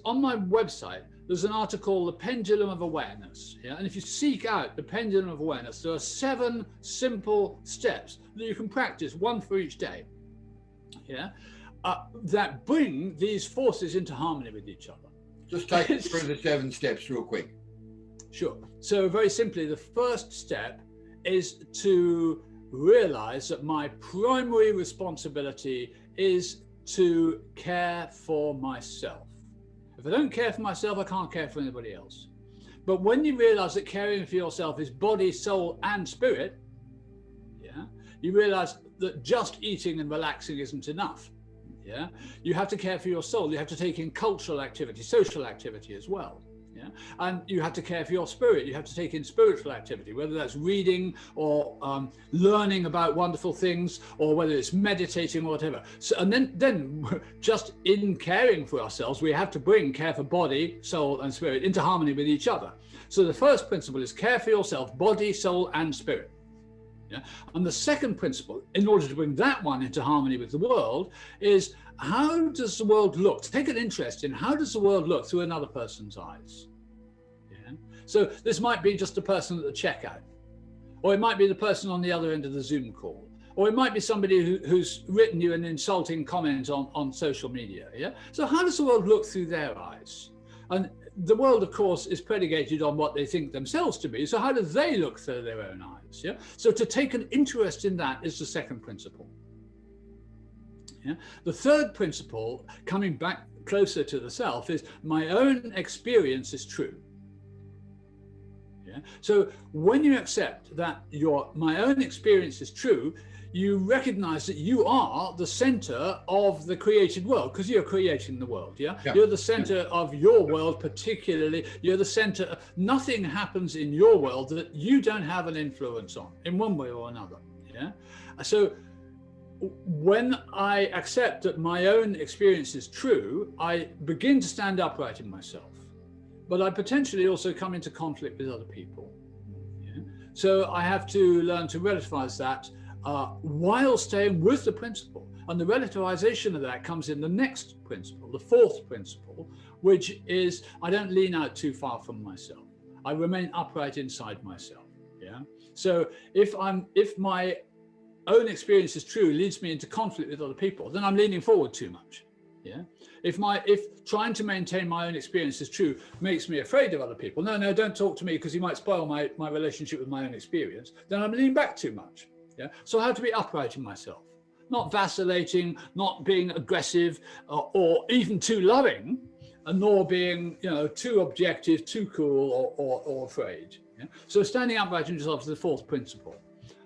On my website, there's an article called The Pendulum of Awareness. Yeah? And if you seek out the Pendulum of Awareness, there are 7 simple steps that you can practice, one for each day, yeah? That bring these forces into harmony with each other. Just take us through the 7 steps real quick. Sure. So very simply, the first step is to realize that my primary responsibility is to care for myself. If I don't care for myself, I can't care for anybody else. But when you realize that caring for yourself is body, soul, and spirit, yeah, you realize that just eating and relaxing isn't enough. Yeah, you have to care for your soul. You have to take in cultural activity, social activity as well. Yeah, and you have to care for your spirit. You have to take in spiritual activity, whether that's reading or learning about wonderful things, or whether it's meditating or whatever. So, and then just in caring for ourselves, we have to bring care for body, soul, and spirit into harmony with each other. So the first principle is care for yourself, body, soul, and spirit. Yeah? And the second principle, in order to bring that one into harmony with the world, is how does the world look? Take an interest in how does the world look through another person's eyes. Yeah? So this might be just a person at the checkout, or it might be the person on the other end of the Zoom call, or it might be somebody who's written you an insulting comment on social media. Yeah? So how does the world look through their eyes? And the world, of course, is predicated on what they think themselves to be. So how do they look through their own eyes? Yeah. So to take an interest in that is the second principle. Yeah. The third principle, coming back closer to the self, is my own experience is true. Yeah. So when you accept that my own experience is true, you recognize that you are the center of the created world, because you're creating the world. Yeah? You're the center of your world, particularly. You're the center. Nothing happens in your world that you don't have an influence on in one way or another. Yeah. So when I accept that my own experience is true, I begin to stand upright in myself, but I potentially also come into conflict with other people. Yeah? So I have to learn to relativize that while staying with the principle. And the relativization of that comes in the next principle, the fourth principle, which is I don't lean out too far from myself. I remain upright inside myself. Yeah. So if my own experience is true, leads me into conflict with other people, then I'm leaning forward too much. Yeah. If trying to maintain my own experience is true makes me afraid of other people, no, don't talk to me because you might spoil my relationship with my own experience, then I'm leaning back too much. Yeah. So I have to be upright in myself, not vacillating, not being aggressive, or even too loving, and nor being, too objective, too cool, or afraid. Yeah? So standing upright in yourself is the fourth principle.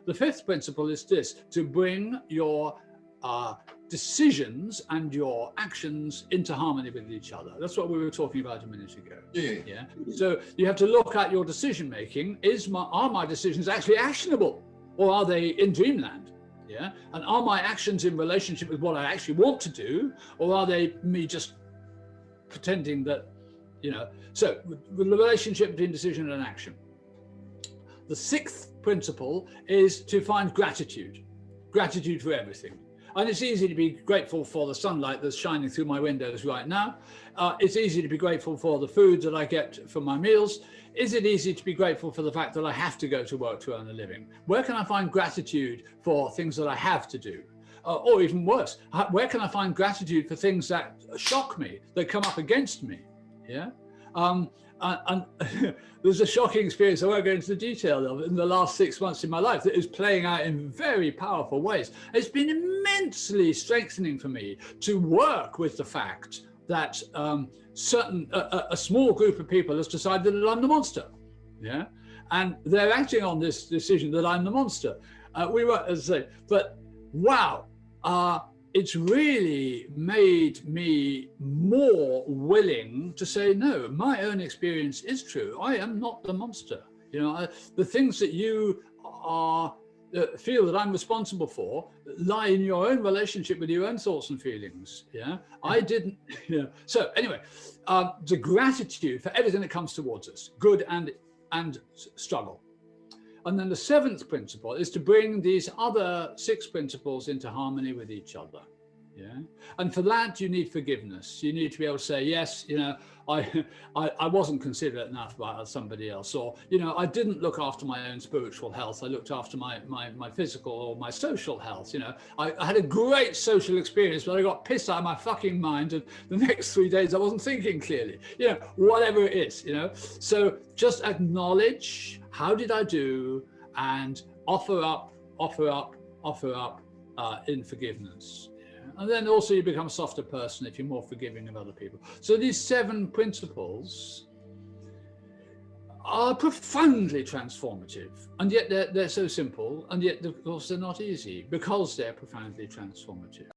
The fifth principle is this: to bring your decisions and your actions into harmony with each other. That's what we were talking about a minute ago. Yeah. So you have to look at your decision making. Are my decisions actually actionable? Or are they in dreamland? Yeah. And are my actions in relationship with what I actually want to do? Or are they me just pretending that, so the relationship between decision and action. The sixth principle is to find gratitude for everything. And it's easy to be grateful for the sunlight that's shining through my windows right now. It's easy to be grateful for the food that I get from my meals. Is it easy to be grateful for the fact that I have to go to work to earn a living? Where can I find gratitude for things that I have to do? Or even worse, where can I find gratitude for things that shock me, that come up against me? Yeah. And there's a shocking experience I won't go into the detail of in the last 6 months in my life that is playing out in very powerful ways. It's been immensely strengthening for me to work with the fact that a small group of people has decided that I'm the monster. Yeah, and they're acting on this decision that I'm the monster. We were, as I say, but wow. It's really made me more willing to say, no, my own experience is true. I am not the monster. The things that you feel that I'm responsible for lie in your own relationship with your own thoughts and feelings. Yeah, I didn't. So anyway, the gratitude for everything that comes towards us, good and struggle. And then the seventh principle is to bring these other 6 principles into harmony with each other. Yeah. And for that, you need forgiveness. You need to be able to say, yes, you know, I wasn't considerate enough about somebody else, or, you know, I didn't look after my own spiritual health. I looked after my physical or my social health. You know, I had a great social experience, but I got pissed out of my fucking mind. And the next 3 days, I wasn't thinking clearly, you know, whatever it is, you know. So just acknowledge, how did I do? And offer up in forgiveness. And then also you become a softer person if you're more forgiving of other people. So these 7 principles are profoundly transformative, and yet they're so simple, and yet of course they're not easy, because they're profoundly transformative.